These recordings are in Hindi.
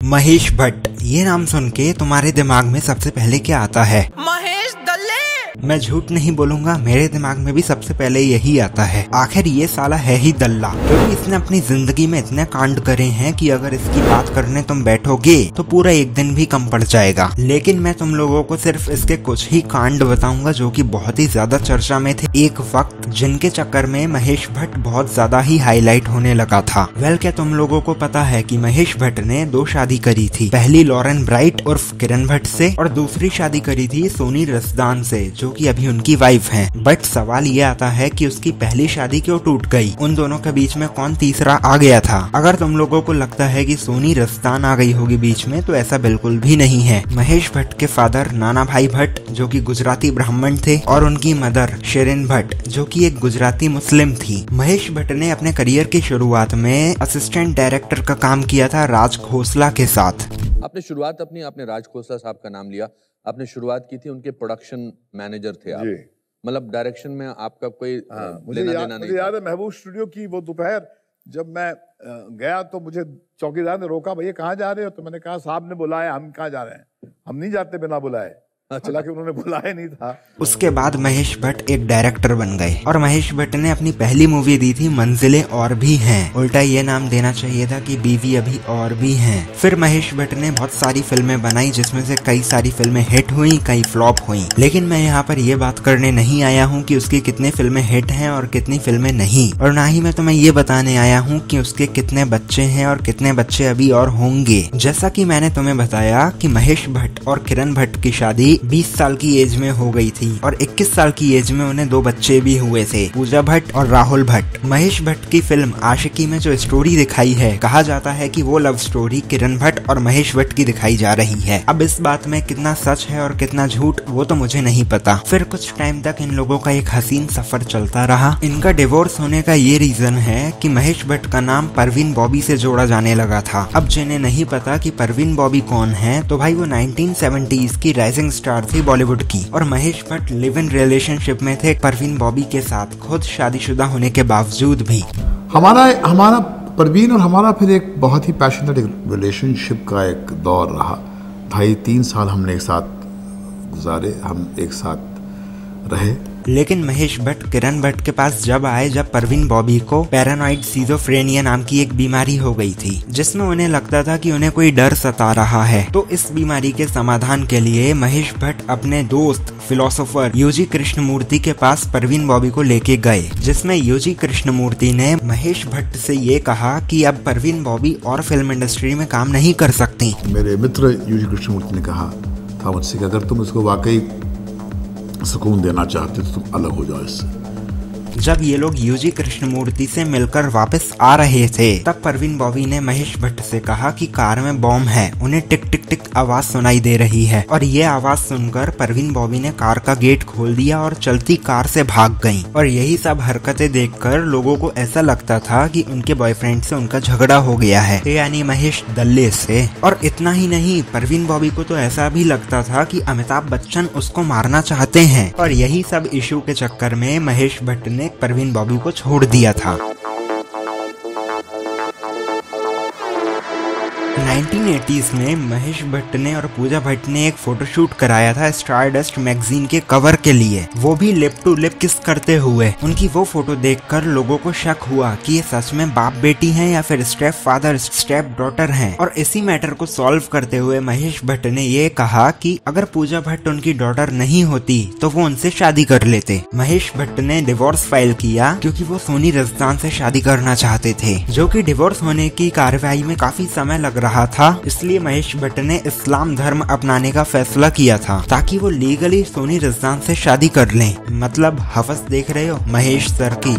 महेश भट्ट, ये नाम सुन के तुम्हारे दिमाग में सबसे पहले क्या आता है? महेश दल्ले। मैं झूठ नहीं बोलूंगा, मेरे दिमाग में भी सबसे पहले यही आता है। आखिर ये साला है ही दल्ला, क्योंकि इसने अपनी जिंदगी में इतने कांड करे हैं कि अगर इसकी बात करने तुम बैठोगे तो पूरा एक दिन भी कम पड़ जाएगा। लेकिन मैं तुम लोगों को सिर्फ इसके कुछ ही कांड बताऊंगा जो कि बहुत ही ज्यादा चर्चा में थे एक वक्त, जिनके चक्कर में महेश भट्ट बहुत ज्यादा ही हाईलाइट होने लगा था। वेल, क्या तुम लोगों को पता है कि महेश भट्ट ने 2 शादी करी थी। पहली लॉरेन ब्राइट उर्फ किरण भट्ट से, और दूसरी शादी करी थी सोनी रसदान से, जो कि अभी उनकी वाइफ हैं। बट सवाल ये आता है कि उसकी पहली शादी क्यों टूट गई? उन दोनों के बीच में कौन तीसरा आ गया था? अगर तुम लोगों को लगता है कि सोनी रसदान आ गई होगी बीच में, तो ऐसा बिल्कुल भी नहीं है। महेश भट्ट के फादर नाना भाई भट्ट, जो कि गुजराती ब्राह्मण थे, और उनकी मदर शेरिन भट्ट, जो कि एक गुजराती मुस्लिम थी। महेश भट्ट ने अपने करियर की शुरुआत में असिस्टेंट डायरेक्टर का काम किया था राज खोसला के साथ। आपने शुरुआत आपने राज खोसला साहब का नाम लिया, आपने शुरुआत की थी, उनके प्रोडक्शन मैनेजर थे आप, मतलब डायरेक्शन में आपका कोई लेना देना नहीं? मुझे याद है महबूब स्टूडियो की वो दोपहर जब मैं गया तो मुझे चौकीदार ने रोका, भैया कहाँ जा रहे हो? तो मैंने कहा साहब ने बुलाया, हम कहाँ जा रहे हैं, हम नहीं जाते बिना बुलाए। हालांकि उन्होंने बुलाया नहीं था। उसके बाद महेश भट्ट एक डायरेक्टर बन गए और महेश भट्ट ने अपनी पहली मूवी दी थी मंजिलें और भी हैं। उल्टा ये नाम देना चाहिए था कि बीवी अभी और भी हैं। फिर महेश भट्ट ने बहुत सारी फिल्में बनाई, जिसमें से कई सारी फिल्में हिट हुई, कई फ्लॉप हुई। लेकिन मैं यहाँ पर ये बात करने नहीं आया हूँ कि उसकी कितनी फिल्में हिट हैं और कितनी फिल्में नहीं, और ना ही मैं तुम्हें ये बताने आया हूँ कि उसके कितने बच्चे हैं और कितने बच्चे अभी और होंगे। जैसा कि मैंने तुम्हें बताया कि महेश भट्ट और किरण भट्ट की शादी 20 साल की एज में हो गई थी और 21 साल की एज में उन्हें 2 बच्चे भी हुए थे, पूजा भट्ट और राहुल भट्ट। महेश भट्ट की फिल्म आशिकी में जो स्टोरी दिखाई है, कहा जाता है कि वो लव स्टोरी किरण भट्ट और महेश भट्ट की दिखाई जा रही है। अब इस बात में कितना सच है और कितना झूठ, वो तो मुझे नहीं पता। फिर कुछ टाइम तक इन लोगों का एक हसीन सफर चलता रहा। इनका डिवोर्स होने का ये रीजन है कि महेश भट्ट का नाम परवीन बॉबी से जोड़ा जाने लगा था। अब जिन्हें नहीं पता कि परवीन बॉबी कौन है, तो भाई वो 1970s की राइजिंग स्टार थी बॉलीवुड की, और Mahesh Bhatt live in relationship में थे परवीन बॉबी के साथ, खुद शादीशुदा होने के बावजूद भी। हमारा परवीन और हमारा फिर एक बहुत ही पैशनेट रिलेशनशिप का एक दौर रहा। 2.5-3 साल हमने एक साथ गुजारे, हम एक साथ रहे। लेकिन महेश भट्ट किरण भट्ट के पास जब आए, जब परवीन बॉबी को पैरानॉइड सिजोफ्रेनिया नाम की एक बीमारी हो गई थी, जिसमें उन्हें लगता था कि उन्हें कोई डर सता रहा है। तो इस बीमारी के समाधान के लिए महेश भट्ट अपने दोस्त फिलोसोफर यूजी कृष्णमूर्ति के पास परवीन बॉबी को लेके गए, जिसमें यूजी कृष्णमूर्ति ने महेश भट्ट से ये कहा कि अब परवीन बॉबी और फिल्म इंडस्ट्री में काम नहीं कर सकती। मेरे मित्र यूजी कृष्णमूर्ति ने कहा था मुझसे कि अगर तुम इसको वाकई सुकून देना चाहते तो तुम अलग हो जाओ इससे। जब ये लोग यूजी कृष्णमूर्ति से मिलकर वापस आ रहे थे, तब परवीन बॉबी ने महेश भट्ट से कहा कि कार में बॉम्ब है, उन्हें टिक टिक टिक आवाज सुनाई दे रही है। और ये आवाज सुनकर परवीन बॉबी ने कार का गेट खोल दिया और चलती कार से भाग गईं। और यही सब हरकतें देखकर लोगों को ऐसा लगता था कि उनके बॉयफ्रेंड से उनका झगड़ा हो गया है, यानी महेश दल्ले से। और इतना ही नहीं, परवीन बॉबी को तो ऐसा भी लगता था कि अमिताभ बच्चन उसको मारना चाहते हैं। और यही सब इशू के चक्कर में महेश भट्ट ने परवीन बॉबी को छोड़ दिया था। 1980s में महेश भट्ट ने और पूजा भट्ट ने एक फोटोशूट कराया था स्टारडस्ट मैगजीन के कवर के लिए, वो भी लिप टू लिप किस करते हुए। उनकी वो फोटो देखकर लोगों को शक हुआ कि ये सच में बाप बेटी हैं या फिर स्टेप फादर स्टेप डॉटर हैं। और इसी मैटर को सॉल्व करते हुए महेश भट्ट ने ये कहा कि अगर पूजा भट्ट उनकी डॉटर नहीं होती तो वो उनसे शादी कर लेते। महेश भट्ट ने डिवोर्स फाइल किया क्योंकि वो सोनी रसदान से शादी करना चाहते थे, जो कि डिवोर्स होने की कार्रवाई में काफी समय लग रहा था। इसलिए महेश भट्ट ने इस्लाम धर्म अपनाने का फैसला किया था ताकि वो लीगली सोनी रसदान से शादी कर लें। मतलब हवस देख रहे हो महेश सर की।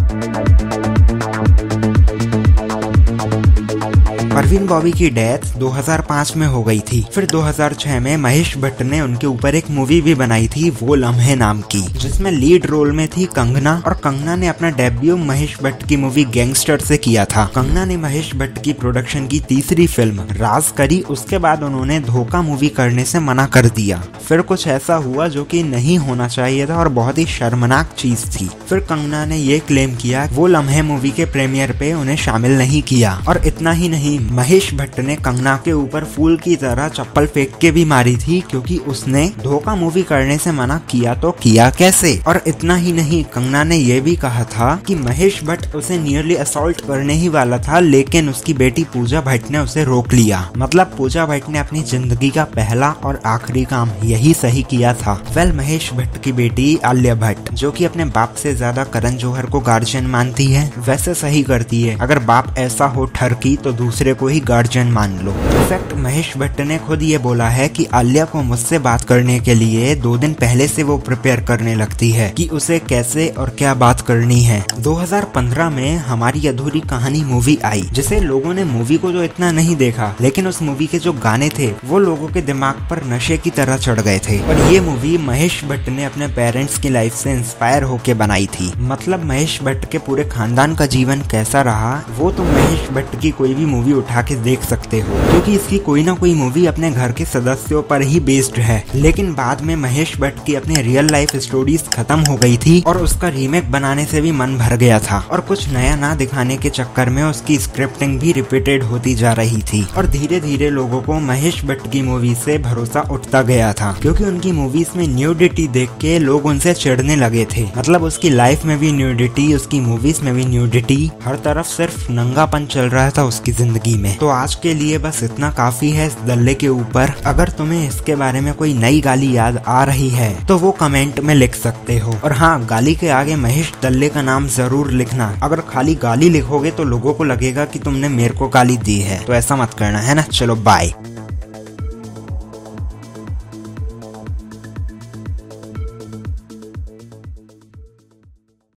परवीन बॉबी की डेथ 2005 में हो गई थी। फिर 2006 में महेश भट्ट ने उनके ऊपर एक मूवी भी बनाई थी, वो लम्हे नाम की, जिसमें लीड रोल में थी कंगना। और कंगना ने अपना डेब्यू महेश भट्ट की मूवी गैंगस्टर से किया था। कंगना ने महेश भट्ट की प्रोडक्शन की तीसरी फिल्म राज करी, उसके बाद उन्होंने धोखा मूवी करने से मना कर दिया। फिर कुछ ऐसा हुआ जो कि नहीं होना चाहिए था और बहुत ही शर्मनाक चीज थी। फिर कंगना ने ये क्लेम किया वो लम्हे मूवी के प्रीमियर पे उन्हें शामिल नहीं किया। और इतना ही नहीं, महेश भट्ट ने कंगना के ऊपर फूल की तरह चप्पल फेंक के भी मारी थी, क्योंकि उसने धोखा मूवी करने से मना किया तो किया कैसे। और इतना ही नहीं, कंगना ने यह भी कहा था कि महेश भट्ट उसे नियरली असॉल्ट करने ही वाला था, लेकिन उसकी बेटी पूजा भट्ट ने उसे रोक लिया। मतलब पूजा भट्ट ने अपनी जिंदगी का पहला और आखिरी काम यही सही किया था। वेल, महेश भट्ट की बेटी आलिया भट्ट, जो कि अपने बाप से ज्यादा करण जौहर को गार्जियन मानती है, वैसे सही करती है। अगर बाप ऐसा हो ठरकी तो दूसरे को ही गार्जियन मान लो। इनफैक्ट महेश भट्ट ने खुद ये बोला है कि आलिया को मुझसे बात करने के लिए 2 दिन पहले से वो प्रिपेयर करने लगती है कि उसे कैसे और क्या बात करनी है। 2015 में हमारी अधूरी कहानी मूवी आई, जिसे लोगों ने मूवी को जो इतना नहीं देखा, लेकिन उस मूवी के जो गाने थे वो लोगों के दिमाग पर नशे की तरह चढ़ गए थे। और ये मूवी महेश भट्ट ने अपने पेरेंट्स की लाइफ से इंस्पायर होके बनाई थी। मतलब महेश भट्ट के पूरे खानदान का जीवन कैसा रहा वो तुम महेश भट्ट की कोई भी मूवी उठा के देख सकते हो, क्योंकि इसकी कोई ना कोई मूवी अपने घर के सदस्यों पर ही बेस्ड है। लेकिन बाद में महेश भट्ट की अपनी रियल लाइफ स्टोरीज खत्म हो गई थी और उसका रीमेक बनाने से भी मन भर गया था, और कुछ नया ना दिखाने के चक्कर में उसकी स्क्रिप्टिंग भी रिपीटेड होती जा रही थी। और धीरे धीरे लोगों को महेश भट्ट की मूवी से भरोसा उठता गया था, क्योंकि उनकी मूवीज में न्यूडिटी देख के लोग उनसे चिढ़ने लगे थे। मतलब उसकी लाइफ में भी न्यूडिटी, उसकी मूवीज में भी न्यूडिटी, हर तरफ सिर्फ नंगापन चल रहा था उसकी जिंदगी में। तो आज के लिए बस इतना काफी है इस दल्ले के ऊपर। अगर तुम्हें इसके बारे में कोई नई गाली याद आ रही है तो वो कमेंट में लिख सकते हो। और हाँ, गाली के आगे महेश दल्ले का नाम जरूर लिखना। अगर खाली गाली लिखोगे तो लोगों को लगेगा कि तुमने मेरे को गाली दी है, तो ऐसा मत करना, है ना। चलो बाय।